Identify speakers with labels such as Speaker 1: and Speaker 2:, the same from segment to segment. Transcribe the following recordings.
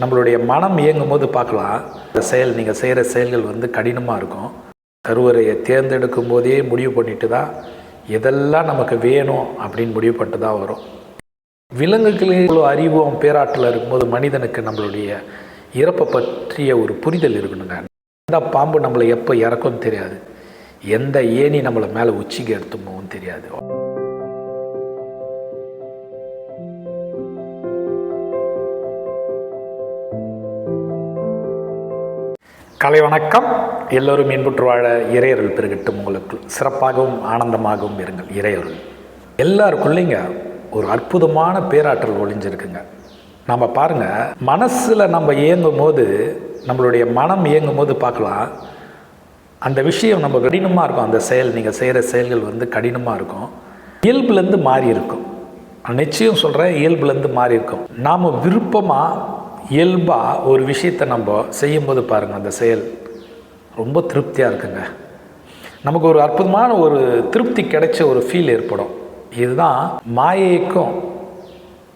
Speaker 1: நம்மளுடைய மனம் இயங்கும் போது பார்க்கலாம், இந்த செயல் நீங்கள் செய்கிற செயல்கள் வந்து கடினமாக இருக்கும். கருவறையை தேர்ந்தெடுக்கும் போதே முடிவு பண்ணிட்டு தான் எதெல்லாம் நமக்கு வேணும் அப்படின்னு முடிவு பண்ணிட்டு தான் வரும். விலங்குகளே இவ்வளோ அறிவும் பேராற்றல் இருக்கும்போது மனிதனுக்கு நம்மளுடைய இறப்பை பற்றிய ஒரு புரிதல் இருக்கணுங்க. எந்த பாம்பு நம்மளை எப்போ இறக்கும்னு தெரியாது, எந்த ஏணி நம்மளை மேலே உச்சிக்கு எடுத்துமோன்னு தெரியாது. காலை வணக்கம். எல்லோரும் இன்புற்று வாழ இறையருள் பெருகட்டும். உங்களுக்கு சிறப்பாகவும் ஆனந்தமாகவும் இருங்கள். இறையருள் எல்லாருக்குள்ளேங்க ஒரு அற்புதமான பேராற்றல் ஒளிஞ்சிருக்குங்க. நம்ம பாருங்கள், மனசில் நம்ம இயங்கும் போது, நம்மளுடைய மனம் இயங்கும் போது பார்க்கலாம், அந்த விஷயம் நம்ம கடினமாக இருக்கும். அந்த செயல் நீங்கள் செய்கிற செயல்கள் வந்து கடினமாக இருக்கும், இயல்புலேருந்து மாறி இருக்கும். நிச்சயம் சொல்கிறேன், இயல்புலேருந்து மாறி இருக்கும். நாம் விருப்பமாக இயல்பாக ஒரு விஷயத்தை நம்ம செய்யும்போது பாருங்கள், அந்த செயல் ரொம்ப திருப்தியாக இருக்குங்க. நமக்கு ஒரு அற்புதமான ஒரு திருப்தி கிடைச்ச ஒரு ஃபீல் ஏற்படும். இதுதான் மாயைக்கும்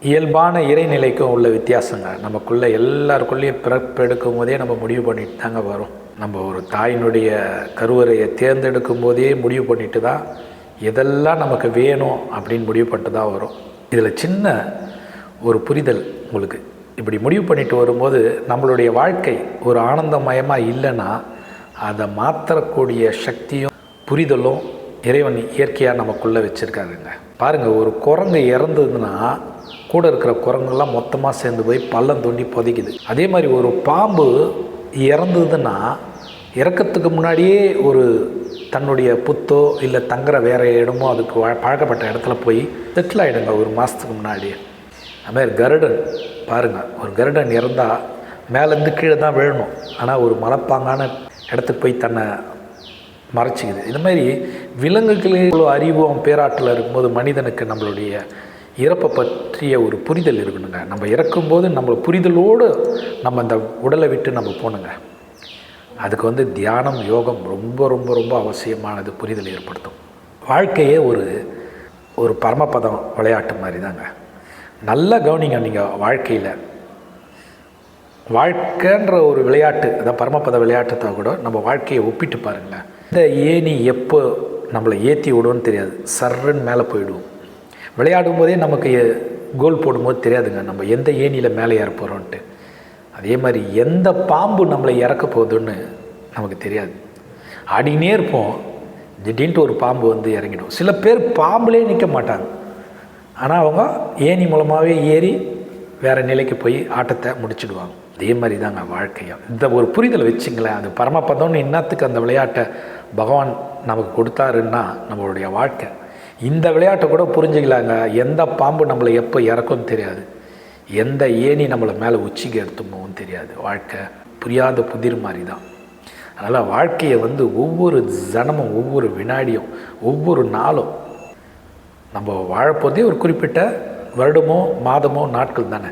Speaker 1: இயல்பான இறைநிலைக்கும் உள்ள வித்தியாசங்க. நமக்குள்ளே எல்லாருக்குள்ளேயும் பிறப்பெடுக்கும் போதே நம்ம முடிவு பண்ணிட்டு தாங்க வரும். நம்ம ஒரு தாயினுடைய கருவறையை தேர்ந்தெடுக்கும் போதே முடிவு பண்ணிட்டு தான் எதெல்லாம் நமக்கு வேணும் அப்படின்னு முடிவு பண்ணிட்டு தான் வரும். இதில் சின்ன ஒரு புரிதல் உங்களுக்கு. இப்படி முடிவு பண்ணிட்டு வரும்போது நம்மளுடைய வாழ்க்கை ஒரு ஆனந்தமயமாக இல்லைன்னா அதை மாற்றக்கூடிய சக்தியும் புரிதலும் இறைவன் இயற்கையாக நமக்குள்ளே வச்சுருக்காருங்க. பாருங்கள், ஒரு குரங்கு இறந்ததுன்னா கூட இருக்கிற குரங்கெல்லாம் மொத்தமாக சேர்ந்து போய் பள்ளம் தோண்டி புதைக்குது. அதே மாதிரி ஒரு பாம்பு இறந்ததுன்னா இறக்கிறதுக்கு முன்னாடியே ஒரு தன்னுடைய புத்தோ இல்லை தங்குற வேறு இடமோ அதுக்கு பழக்கப்பட்ட இடத்துல போய் செட்டில் ஆகிடுங்க ஒரு மாதத்துக்கு முன்னாடியே. அதுமாதிரி கருடன் பாருங்கள், ஒரு கருடன் இறந்தால் மேலேருந்து கீழே தான் விழணும், ஆனால் ஒரு மலைப்பாங்கான இடத்துக்கு போய் தன்னை மறைச்சிக்குது. இது மாதிரி விலங்குகளே இவ்வளோ அறிவும் பேராற்றல் இருக்கும்போது மனிதனுக்கு நம்மளுடைய இறப்பை பற்றிய ஒரு புரிதல் இருக்கணுங்க. நம்ம இறக்கும்போது நம்ம புரிதலோடு நம்ம அந்த உடலை விட்டு நம்ம போகணுங்க. அதுக்கு வந்து தியானம், யோகம் ரொம்ப ரொம்ப ரொம்ப அவசியமானது. புரிதல் ஏற்படுத்தும். வாழ்க்கையே ஒரு பரமபதம் விளையாட்டு மாதிரி தாங்க. நல்லா கவனிங்க. நீங்கள் வாழ்க்கையில் வாழ்க்கைன்ற ஒரு விளையாட்டு, அதான் பரமபத விளையாட்டத்தை கூட நம்ம வாழ்க்கையை ஒப்பிட்டு பாருங்களேன். இந்த ஏணி எப்போ நம்மளை ஏற்றி விடுவோன்னு தெரியாது, சர்றன்னு மேலே போயிடுவோம். விளையாடும் போதே நமக்கு கோல் போடும்போது தெரியாதுங்க நம்ம எந்த ஏணியில் மேலே ஏற போகிறோன்ட்டு. அதே மாதிரி எந்த பாம்பு நம்மளை இறக்க போகுதுன்னு நமக்கு தெரியாது. ஆடினே இருப்போம், திடீர்னு ஒரு பாம்பு வந்து இறங்கிடும். சில பேர் பாம்புலே நிற்க மாட்டாங்க, ஆனால் அவங்க ஏணி மூலமாகவே ஏறி வேறு நிலைக்கு போய் ஆட்டத்தை முடிச்சுடுவாங்க. அதே மாதிரி தாங்க வாழ்க்கையும். இந்த ஒரு புரிதலை வச்சுங்களேன். அது பரமபதம்னு இன்னத்துக்கு அந்த விளையாட்டை பகவான் நமக்கு கொடுத்தாருன்னா நம்மளுடைய வாழ்க்கை இந்த விளையாட்டை கூட புரிஞ்சுக்கலாங்க. எந்த பாம்பு நம்மளை எப்போ இறக்கும்னு தெரியாது, எந்த ஏணி நம்மளை மேலே உச்சிக்கு எடுத்துமோன்னு தெரியாது. வாழ்க்கை புரியாத புதிர் மாதிரி தான். அதனால் வாழ்க்கையை வந்து ஒவ்வொரு ஜனமும், ஒவ்வொரு வினாடியும், ஒவ்வொரு நாளும் நம்ம வாழப்போதே ஒரு குறிப்பிட்ட வருடமோ மாதமோ நாட்கள் தானே,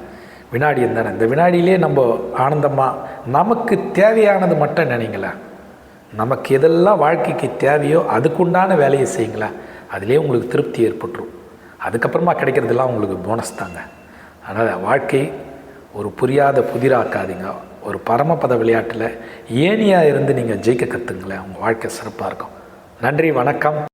Speaker 1: வினாடியும் தானே. இந்த வினாடியிலே நம்ம ஆனந்தமாக நமக்கு தேவையானது மட்டும் நினைங்களேன். நமக்கு எதெல்லாம் வாழ்க்கைக்கு தேவையோ அதுக்குண்டான வேலையை செய்யுங்களேன். அதிலே உங்களுக்கு திருப்தி ஏற்பட்டுரும். அதுக்கப்புறமா கிடைக்கிறதுலாம் உங்களுக்கு போனஸ் தாங்க. அதனால் வாழ்க்கை ஒரு புரியாத புதிராக்காதீங்க. ஒரு பரமபத விளையாட்டில் ஏணியாக இருந்து நீங்கள் ஜெயிக்க கற்றுங்களேன். உங்கள் வாழ்க்கை சிறப்பாக இருக்கும். நன்றி, வணக்கம்.